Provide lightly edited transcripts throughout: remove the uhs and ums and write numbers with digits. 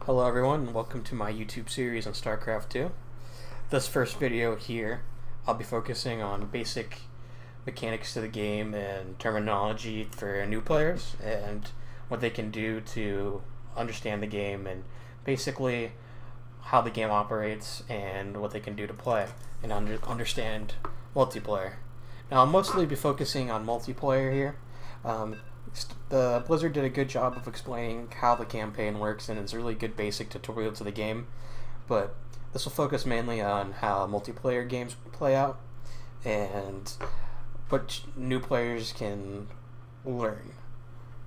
Hello everyone, and welcome to my YouTube series on Starcraft 2. This first video here, I'll be focusing on basic mechanics to the game and terminology for new players and what they can do to understand the game and basically how the game operates and what they can do to play and understand multiplayer. Now I'll mostly be focusing on multiplayer here. The Blizzard did a good job of explaining how the campaign works, and it's a really good basic tutorial to the game, but this will focus mainly on how multiplayer games play out and what new players can learn.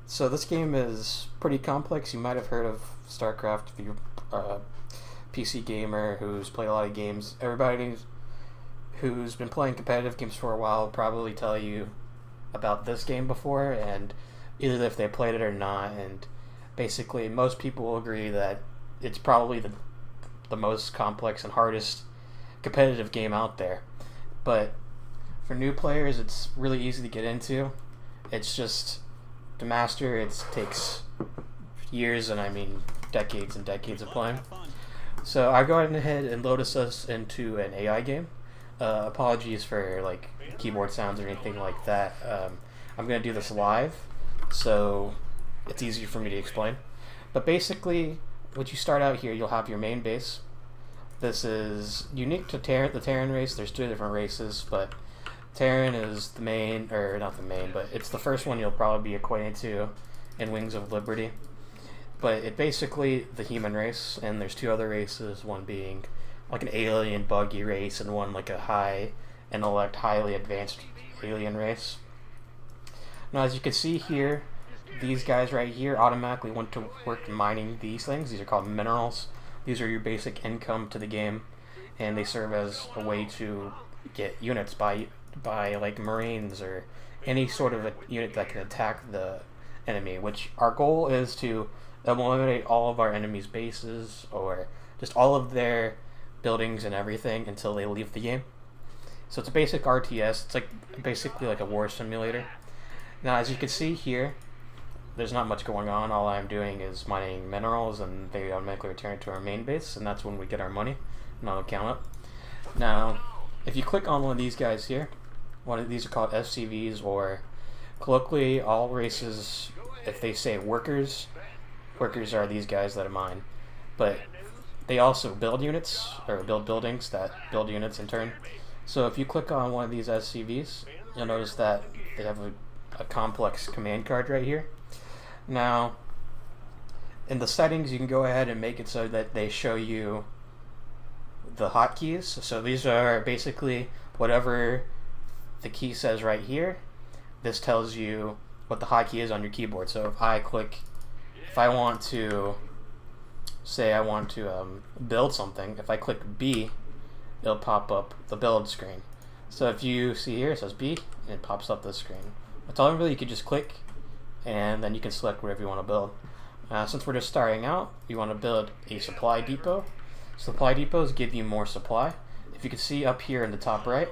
So this game is pretty complex. You might have heard of Starcraft if you're a PC gamer who's played a lot of games. Everybody who's been playing competitive games for a while will probably tell you about this game before, and either if they played it or not, and basically most people will agree that it's probably the most complex and hardest competitive game out there. But for new players, it's really easy to get into. It's just to master, it takes years, and I mean decades and decades of playing. So I go ahead and load us into an AI game. Apologies for like keyboard sounds or anything like that. I'm going to do this live, so it's easier for me to explain. But basically, when you start out here, you'll have your main base. This is unique to the Terran race. There's two different races, but Terran is the main, or not the main, but it's the first one you'll probably be acquainted to in Wings of Liberty. But it basically the human race, and there's two other races, one being like an alien buggy race and one like a high intellect, highly advanced alien race. Now as you can see here, these guys right here automatically went to work mining these things. These are called minerals. These are your basic income to the game, and they serve as a way to get units by like Marines or any sort of a unit that can attack the enemy, which our goal is to eliminate all of our enemies' bases or just all of their buildings and everything until they leave the game. So it's a basic RTS. It's like basically like a war simulator. Now as you can see here, there's not much going on. All I'm doing is mining minerals, and they automatically return to our main base, and that's when we get our money, and I'll count up. Now if you click on one of these guys here, one of these are called SCVs, or colloquially all races, if they say workers are these guys that are mine, but they also build units, or build buildings that build units in turn. So if you click on one of these SCVs, you'll notice that they have a complex command card right here. Now, in the settings, you can go ahead and make it so that they show you the hotkeys. So these are basically whatever the key says right here. This tells you what the hotkey is on your keyboard. So if I want to, say I want to build something, if I click B, it'll pop up the build screen. So if you see here, it says B, and it pops up this screen. That's all really. You could just click, and then you can select whatever you want to build. Since we're just starting out, you want to build a supply depot. Supply depots give you more supply. If you can see up here in the top right,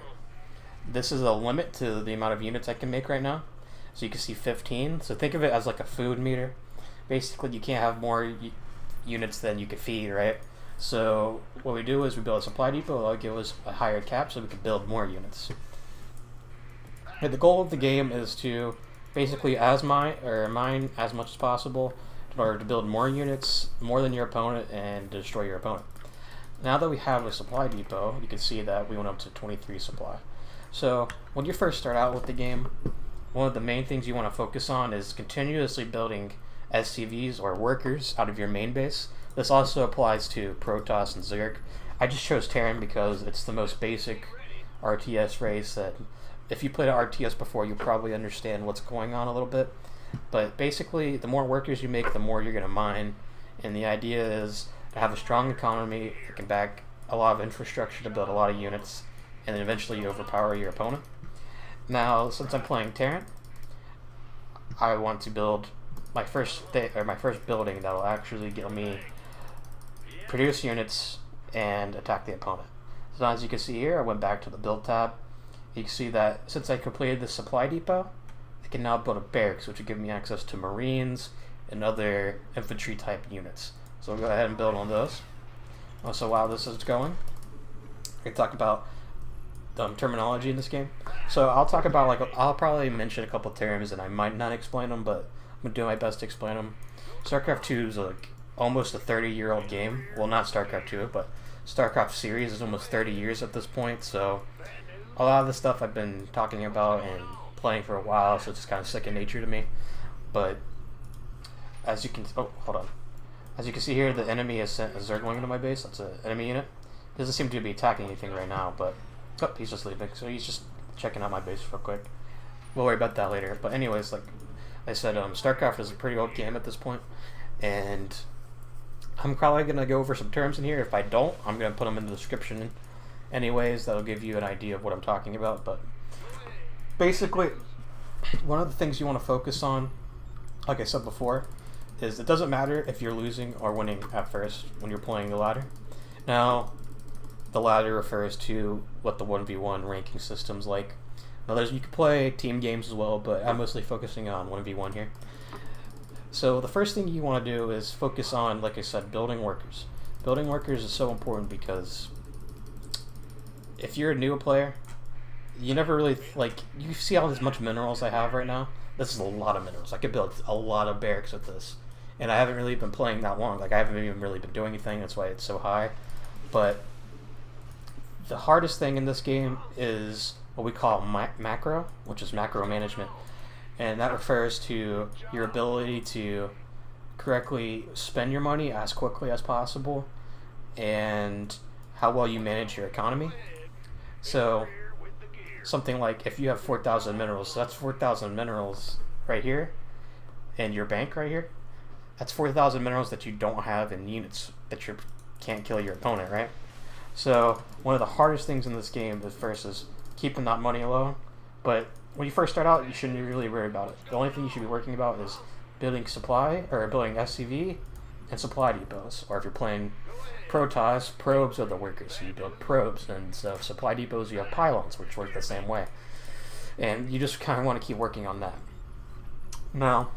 this is a limit to the amount of units I can make right now. So you can see 15. So think of it as like a food meter. Basically, you can't have more units than you can feed, right? So what we do is we build a supply depot. That'll give us a higher cap so we can build more units. And the goal of the game is to basically mine as much as possible in order to build more units, more than your opponent, and destroy your opponent. Now that we have a supply depot, you can see that we went up to 23 supply. So when you first start out with the game, one of the main things you want to focus on is continuously building SCVs or workers out of your main base. This also applies to Protoss and Zerg. I just chose Terran because it's the most basic RTS race that if you played an RTS before, you probably understand what's going on a little bit. But basically, the more workers you make, the more you're going to mine. And the idea is to have a strong economy that can back a lot of infrastructure to build a lot of units, and then eventually you overpower your opponent. Now, since I'm playing Terran, I want to build my first building that'll actually get me produce units and attack the opponent. So as you can see here, I went back to the build tab. You can see that since I completed the supply depot, I can now build a barracks, which will give me access to Marines and other infantry type units. So we'll go ahead and build on those. Also, while this is going, I can talk about terminology in this game. So I'll talk about, like, I'll probably mention a couple terms and I might not explain them, but I'm gonna do my best to explain them. Starcraft 2 is like almost a 30-year-old game. Well, not Starcraft 2, but Starcraft series is almost 30 years at this point. So a lot of the stuff I've been talking about and playing for a while, so it's just kind of second nature to me. But as you can, as you can see here, the enemy has sent a Zergling into my base. That's an enemy unit. He doesn't seem to be attacking anything right now, but he's just leaving. So he's just checking out my base real quick. We'll worry about that later. But anyways, like I said, StarCraft is a pretty old game at this point, and I'm probably gonna go over some terms in here. If I don't, I'm gonna put them in the description. Anyways, that'll give you an idea of what I'm talking about. But basically, one of the things you want to focus on, like I said before, is it doesn't matter if you're losing or winning at first when you're playing the ladder. Now, the ladder refers to what the 1v1 ranking system's like. Now, you can play team games as well, but I'm mostly focusing on 1v1 here. So the first thing you want to do is focus on, like I said, building workers. Building workers is so important because if you're a new player, you never really, like, you see how much minerals I have right now? This is a lot of minerals. I could build a lot of barracks with this. And I haven't really been playing that long. Like, I haven't even really been doing anything. That's why it's so high. But the hardest thing in this game is what we call macro, which is macro management. And that refers to your ability to correctly spend your money as quickly as possible and how well you manage your economy. So something like if you have 4,000 minerals, so that's 4,000 minerals right here, and your bank right here, that's 4,000 minerals that you don't have in units that you can't kill your opponent, right? So one of the hardest things in this game is keeping that money low. But when you first start out, you shouldn't really worry about it. The only thing you should be working about is building supply, or building SCV and supply depots. Or if you're playing Protoss, probes are the workers, so you build probes, and so supply depots you have pylons, which work the same way. And you just kind of want to keep working on that. Now,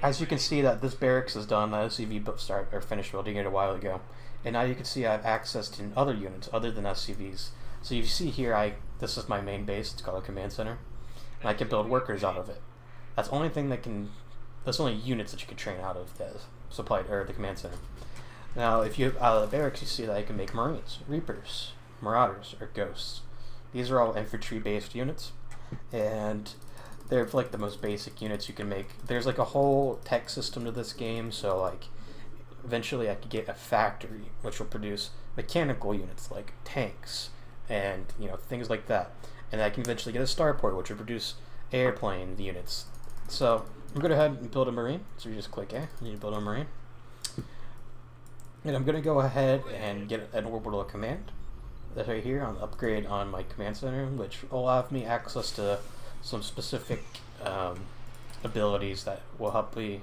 as you can see that this barracks is done, the SCV finished building it a while ago. And now you can see I have access to other units other than SCVs. So you see here, this is my main base. It's called a command center, and I can build workers out of it. That's the only thing that's only units that you can train out of the the command center. Now, if you out of the barracks, you see that I can make Marines, Reapers, Marauders, or Ghosts. These are all infantry-based units, and they're like the most basic units you can make. There's like a whole tech system to this game, so like eventually I could get a factory which will produce mechanical units like tanks and things like that, and I can eventually get a starport which will produce airplane units. So I'm going to go ahead and build a Marine. So you just click A, you build a Marine. And I'm going to go ahead and get an orbital command. That's right here on upgrade on my command center, which will allow me access to some specific abilities that will help me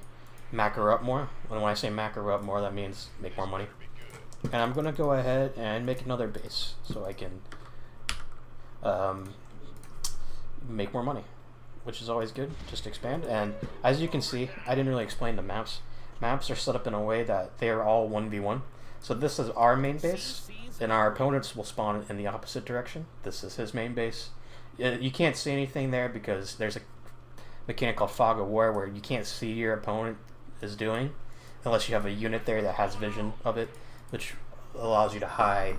macro up more. When I say macro up more, that means make more money. And I'm going to go ahead and make another base so I can make more money, which is always good. Just expand. And as you can see, I didn't really explain the maps. Maps are set up in a way that they are all 1v1. So this is our main base, and our opponents will spawn in the opposite direction. This is his main base. You can't see anything there because there's a mechanic called Fog of War where you can't see your opponent is doing unless you have a unit there that has vision of it, which allows you to hide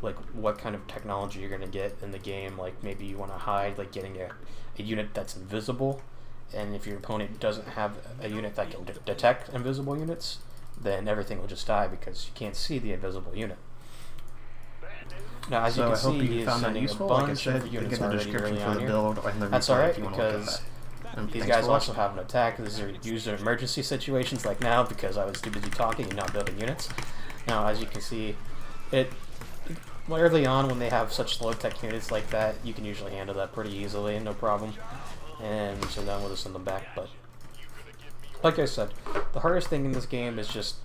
like what kind of technology you're going to get in the game. Like maybe you want to hide like getting a unit that's invisible, and if your opponent doesn't have a unit that can detect invisible units, then everything will just die because you can't see the invisible unit. Now, as you can see, he's sending a bunch of units already early on here. That's alright, because these guys also have an attack. These are used in emergency situations like now, because I was too busy talking and not building units. Now, as you can see, early on when they have such low-tech units like that, you can usually handle that pretty easily, no problem. And so then we'll just send them back. But like I said, the hardest thing in this game is just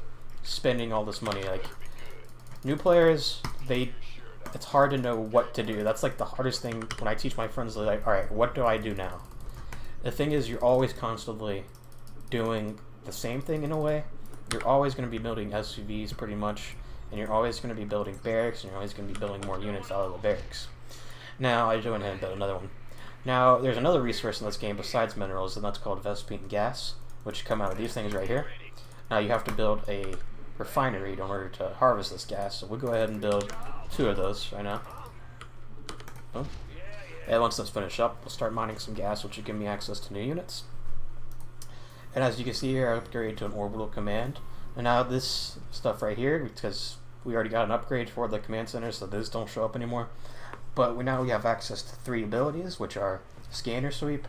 spending all this money. Like, new players, it's hard to know what to do. That's like the hardest thing when I teach my friends. They're like, alright, what do I do now? The thing is, you're always constantly doing the same thing in a way, you're always going to be building SUVs pretty much, and you're always going to be building barracks, and you're always going to be building more units out of the barracks. Now, I just went ahead and built another one. Now, there's another resource in this game besides minerals, and that's called Vespine gas, which come out of these things right here. Now, you have to build a refinery in order to harvest this gas, so we'll go ahead and build 2 of those right now. Oh. And once that's finished up, we'll start mining some gas, which will give me access to new units. And as you can see here, I upgraded to an orbital command. And now this stuff right here, because we already got an upgrade for the command center, so those don't show up anymore. But now we have access to 3 abilities, which are Scanner Sweep,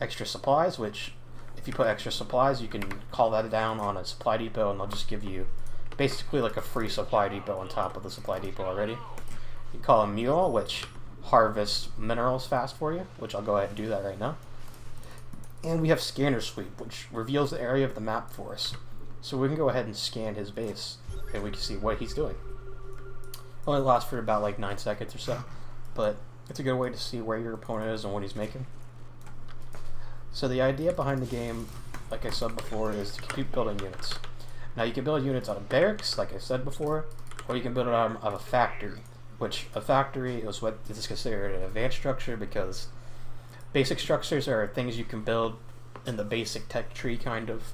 Extra Supplies, which if you put extra supplies, you can call that down on a supply depot, and they'll just give you basically like a free supply depot on top of the supply depot already. You can call a Mule, which harvests minerals fast for you, which I'll go ahead and do that right now. And we have Scanner Sweep, which reveals the area of the map for us. So we can go ahead and scan his base, and we can see what he's doing. It only lasts for about like 9 seconds or so, but it's a good way to see where your opponent is and what he's making. So the idea behind the game, like I said before, is to keep building units. Now you can build units out of barracks, like I said before, or you can build it out of a factory, which a factory is what is considered an advanced structure, because basic structures are things you can build in the basic tech tree kind of,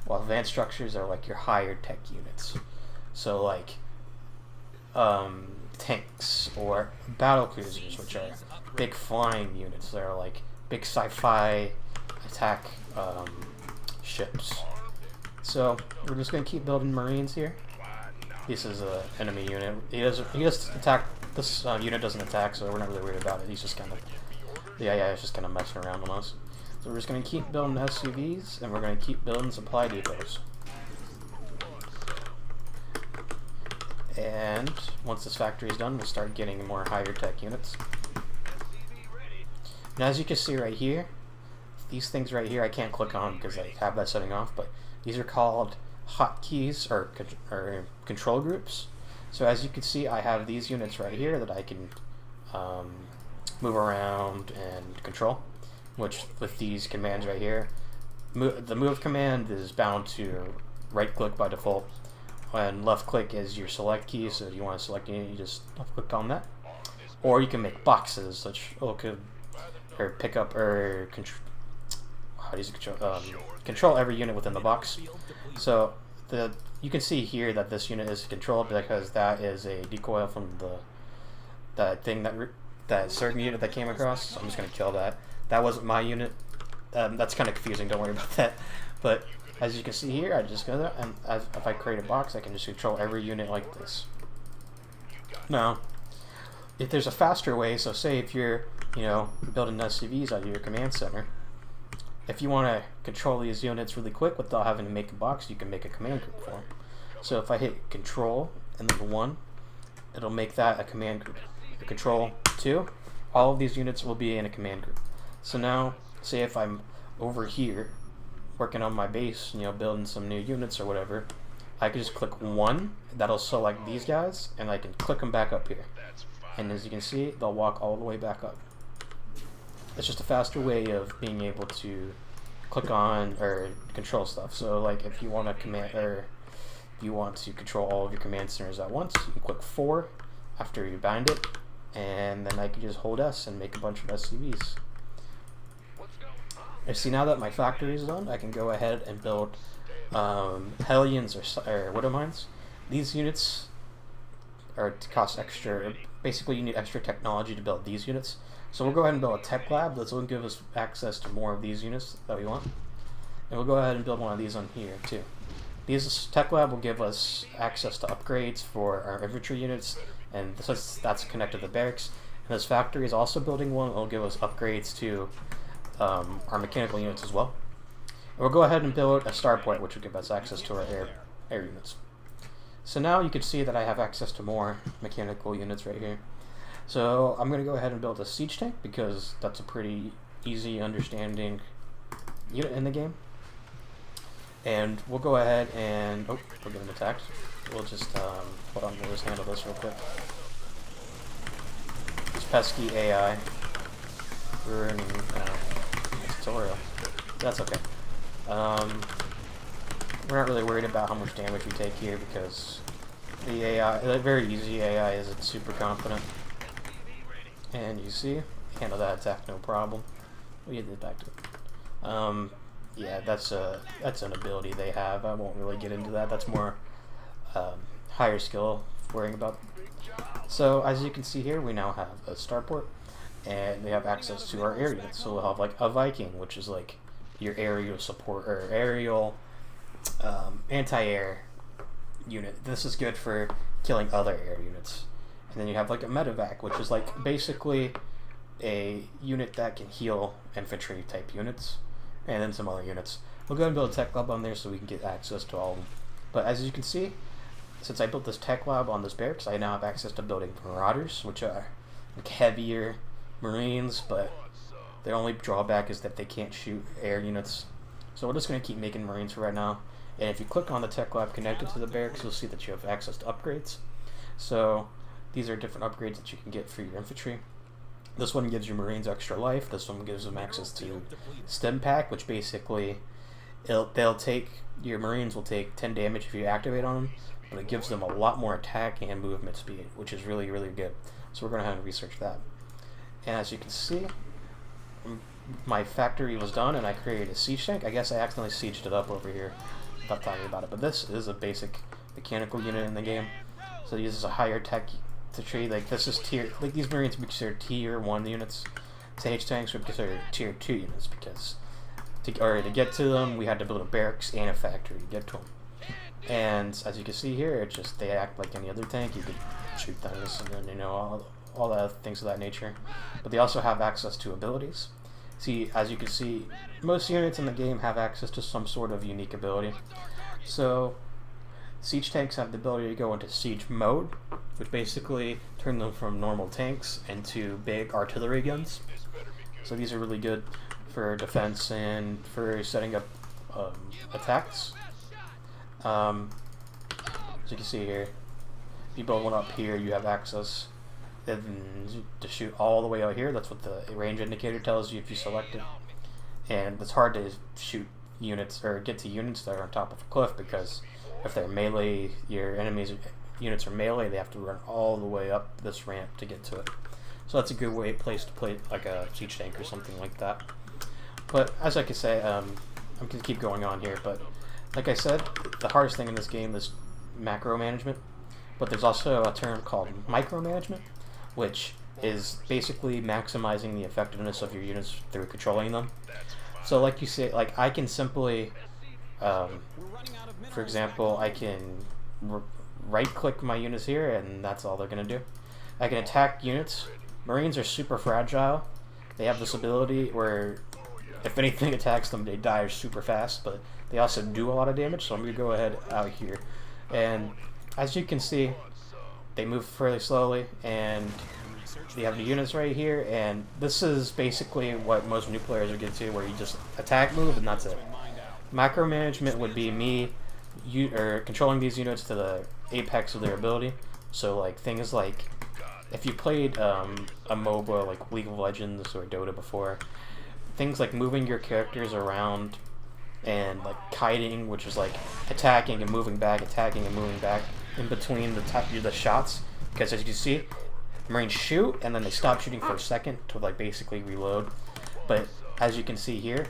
while advanced structures are like your higher tech units. So like tanks or battle cruisers, which are big flying units. They're like big sci-fi attack ships. So we're just gonna keep building Marines here. This is an enemy unit. He just attack. This unit doesn't attack, so we're not really worried about it. He's just kind of, yeah, he's just kind of messing around on us. So we're just gonna keep building SUVs, and we're gonna keep building supply depots. And once this factory is done, we'll start getting more higher tech units. And as you can see right here, these things right here I can't click on because I have that setting off, but these are called hotkeys or control groups. So as you can see, I have these units right here that I can move around and control, which with these commands right here, the move command is bound to right click by default, and left click is your select key. So if you want to select a unit, you just left click on that. Or you can make boxes, which could pick up or control every unit within the box. So you can see here that this unit is controlled because that is a decoy from that certain unit that came across. So I'm just gonna kill that. That wasn't my unit. That's kind of confusing. Don't worry about that. But as you can see here, I just go there, and if I create a box, I can just control every unit like this. Now, if there's a faster way, so say if you're building SUVs out of your command center, if you want to control these units really quick without having to make a box, you can make a command group for them. So if I hit Control and then 1, it'll make that a command group. Control 2, all of these units will be in a command group. So now, say if I'm over here working on my base, building some new units or whatever, I can just click 1, that'll select these guys, and I can click them back up here. And as you can see, they'll walk all the way back up. It's just a faster way of being able to click on or control stuff. So like if you want to command, or if you want to control all of your command centers at once, you can click 4 after you bind it, and then I can just hold S and make a bunch of SUVs. And see, now that my factory is done, I can go ahead and build Hellions or Widow Mines. These units cost extra. Basically, you need extra technology to build these units. So we'll go ahead and build a tech lab that's going to give us access to more of these units that we want. And we'll go ahead and build one of these on here too. This tech lab will give us access to upgrades for our infantry units, and since that's connected to the barracks. And this factory is also building one that will give us upgrades to our mechanical units as well. And we'll go ahead and build a starport, which will give us access to our air units. So now you can see that I have access to more mechanical units right here. So I'm going to go ahead and build a siege tank because that's a pretty easy understanding unit in the game. And we'll go ahead and, oh, we're getting attacked. We'll just, hold on, we'll just handle this real quick. This pesky AI ruining, tutorial. That's okay. We're not really worried about how much damage we take here because the AI, the very easy AI, isn't super confident. And you see, handle that attack no problem. We get it back to it. Yeah, that's an ability they have. I won't really get into that. That's more higher skill worrying about. So as you can see here, we now have a starport, and we have access to our air units. So we'll have like a Viking, which is like your aerial support or aerial anti-air unit. This is good for killing other air units. And then you have like a medevac, which is like basically a unit that can heal infantry type units, and then some other units. We'll go ahead and build a tech lab on there so we can get access to all of them. But as you can see, since I built this tech lab on this barracks, I now have access to building marauders, which are like heavier marines, but their only drawback is that they can't shoot air units. So we're just going to keep making marines for right now. And if you click on the tech lab connected to the barracks, you'll see that you have access to upgrades. So these are different upgrades that you can get for your infantry. This one gives your marines extra life. This one gives them access to stim pack, which basically they'll take, your marines will take 10 damage if you activate on them, but it gives them a lot more attack and movement speed, which is really, really good. So we're going to have to research that. And as you can see, my factory was done and I created a siege tank. I guess I accidentally sieged it up over here without talking about it, but this is a basic mechanical unit in the game. So this is a higher tech to trade. Like this is tier, like these marines would be considered tier 1 units. Sage tanks would be considered tier 2 units because to get to them we had to build a barracks and a factory to get to them. And as you can see here, it's just they act like any other tank. You could shoot things and then, you know, all the things of that nature. But they also have access to abilities. See, as you can see, most units in the game have access to some sort of unique ability. So siege tanks have the ability to go into siege mode, which basically turn them from normal tanks into big artillery guns. So these are really good for defense and for setting up attacks. As you can see here, if you build one up here, you have access to shoot all the way out here. That's what the range indicator tells you if you select it. And it's hard to shoot units or get to units that are on top of a cliff because if they're melee, your enemies units are melee, they have to run all the way up this ramp to get to it. So that's a good place to play like a siege tank or something like that. But as I can say, I'm going to keep going on here, but like I said, the hardest thing in this game is macro management. But there's also a term called micromanagement, which is basically maximizing the effectiveness of your units through controlling them. So like you say, like I can simply, for example, I can right-click my units here, and that's all they're going to do. I can attack units. Marines are super fragile. They have this ability where if anything attacks them, they die super fast, but they also do a lot of damage, so I'm going to go ahead out here. And as you can see, they move fairly slowly, and you have the units right here, and this is basically what most new players would get to, where you just attack, move, and that's it. Micromanagement would be me controlling these units to the apex of their ability. So like things like, if you played a MOBA like League of Legends or Dota before, things like moving your characters around and like kiting, which is like attacking and moving back, attacking and moving back in between the shots, because as you see, Marines shoot and then they stop shooting for a second to like basically reload. But as you can see here,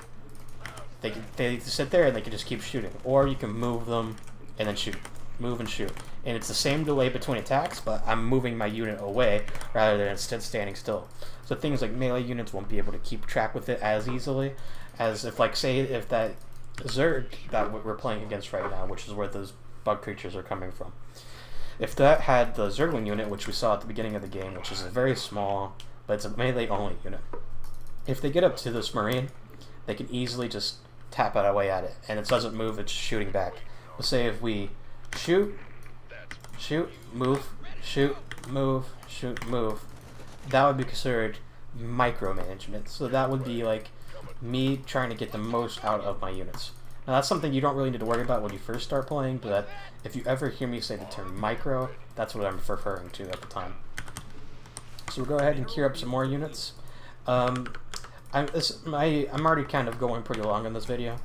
they sit there and they can just keep shooting, or you can move them and then shoot, move and shoot, and it's the same delay between attacks, but I'm moving my unit away rather than instead standing still. So things like melee units won't be able to keep track with it as easily as if, like, say if that Zerg that we're playing against right now, which is where those bug creatures are coming from, if that had the Zergling unit, which we saw at the beginning of the game, which is a very small, but it's a melee only unit, if they get up to this Marine, they can easily just tap it away at it, and it doesn't move, it's shooting back. Let's say if we shoot, move, shoot, move, shoot, move, that would be considered micromanagement. So that would be like me trying to get the most out of my units. Now that's something you don't really need to worry about when you first start playing, but if you ever hear me say the term micro, that's what I'm referring to at the time. So we'll go ahead and queue up some more units. I'm already kind of going pretty long in this video,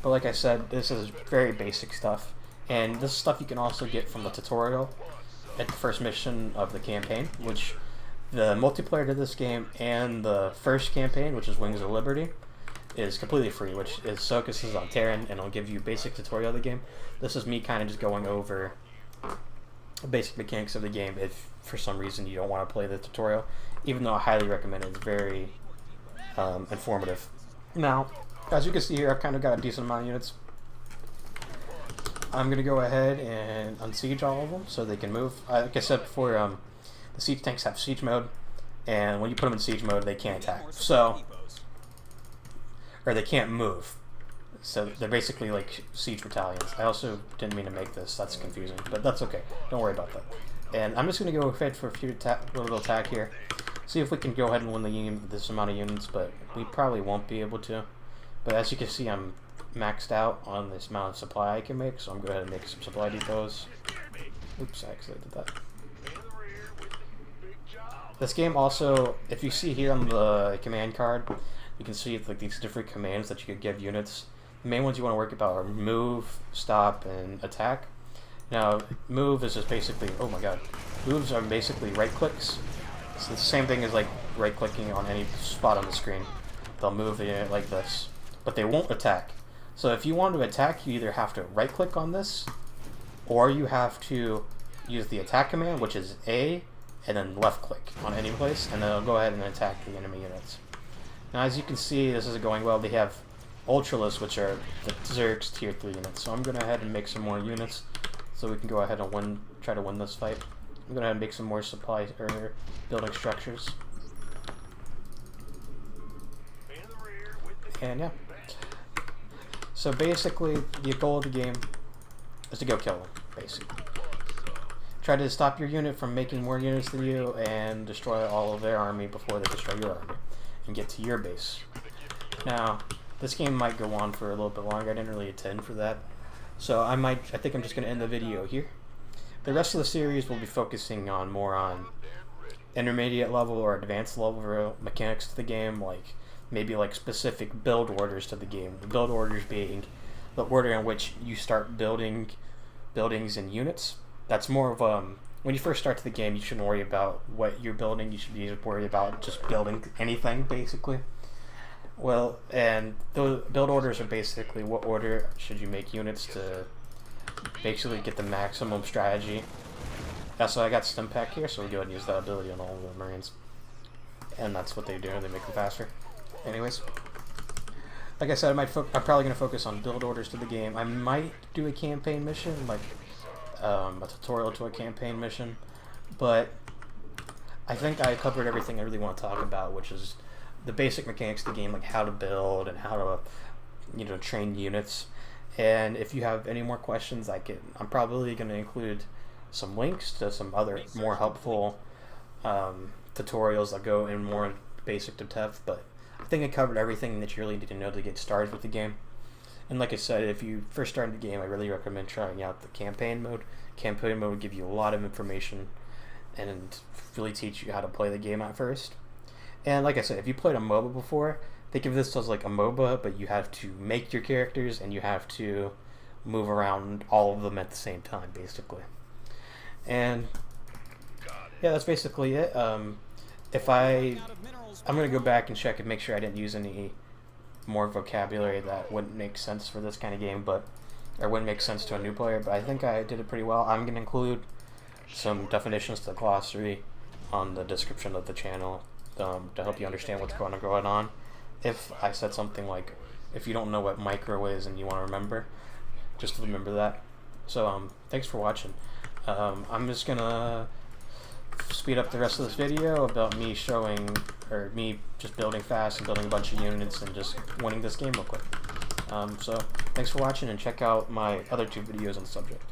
But like I said, this is very basic stuff, and this stuff you can also get from the tutorial at the first mission of the campaign, which the multiplayer to this game and the first campaign, which is Wings of Liberty, is completely free, which is focuses on Terran, and it'll give you basic tutorial of the game. This is me kind of just going over basic mechanics of the game if for some reason you don't want to play the tutorial, even though I highly recommend it. It's very informative. Now, as you can see here, I've kind of got a decent amount of units. I'm going to go ahead and unsiege all of them so they can move. Like I said before, the siege tanks have siege mode, and when you put them in siege mode, they can't attack. So, or they can't move. So they're basically like siege battalions. I also didn't mean to make this. That's confusing, but that's okay. Don't worry about that. And I'm just going to go ahead for a few little attack here. See if we can go ahead and win the game with this amount of units, but we probably won't be able to. But as you can see, I'm maxed out on this amount of supply I can make, so I'm going to go ahead and make some supply depots. Oops, I accidentally did that. This game also, if you see here on the command card, you can see like these different commands that you could give units. The main ones you want to worry about are move, stop, and attack. Now, move is just basically, oh my god, moves are basically right clicks. It's the same thing as like right clicking on any spot on the screen. They'll move the unit like this, but they won't attack. So if you want to attack, you either have to right click on this, or you have to use the attack command, which is A, and then left click on any place, and then it'll go ahead and attack the enemy units. Now, as you can see, this is going well. They have Ultralists, which are the Zerg's tier 3 units. So I'm going to go ahead and make some more units so we can go ahead and try to win this fight. I'm going to go ahead and make some more supply or building structures. And yeah. So basically, the goal of the game is to go kill them, basically. Try to stop your unit from making more units than you and destroy all of their army before they destroy your army and get to your base. Now, this game might go on for a little bit longer. I didn't really intend for that. So I think I'm just going to end the video here. The rest of the series will be focusing on more on intermediate level or advanced level mechanics to the game, like maybe like specific build orders to the game. The build orders being the order in which you start building buildings and units. That's more of when you first start to the game, you shouldn't worry about what you're building. You should be worried about just building anything, basically. Well, and the build orders are basically what order should you make units to basically get the maximum strategy. So I got Stim Pack here, so we'll go ahead and use that ability on all of the Marines. And that's what they do, they make them faster. Anyways, like I said, I'm probably going to focus on build orders to the game. I might do a campaign mission, like a tutorial to a campaign mission, but I think I covered everything I really want to talk about, which is the basic mechanics of the game, like how to build and how to, train units. And if you have any more questions, I'm probably going to include some links to some other more helpful tutorials that go in more basic depth. But I think I covered everything that you really need to know to get started with the game. And like I said, if you first start the game, I really recommend trying out the campaign mode. Campaign mode will give you a lot of information and really teach you how to play the game at first. And like I said, if you played a MOBA before, think of this as like a MOBA, but you have to make your characters and you have to move around all of them at the same time, basically. And yeah, that's basically it. I'm going to go back and check and make sure I didn't use any more vocabulary that wouldn't make sense for this kind of game, or wouldn't make sense to a new player, but I think I did it pretty well. I'm going to include some definitions to the glossary on the description of the channel to help you understand what's going on. If I said something like, if you don't know what micro is and you want to remember, just remember that. So thanks for watching. I'm just going to speed up the rest of this video about me just building fast and building a bunch of units and just winning this game real quick. So thanks for watching, and check out my other 2 videos on the subject.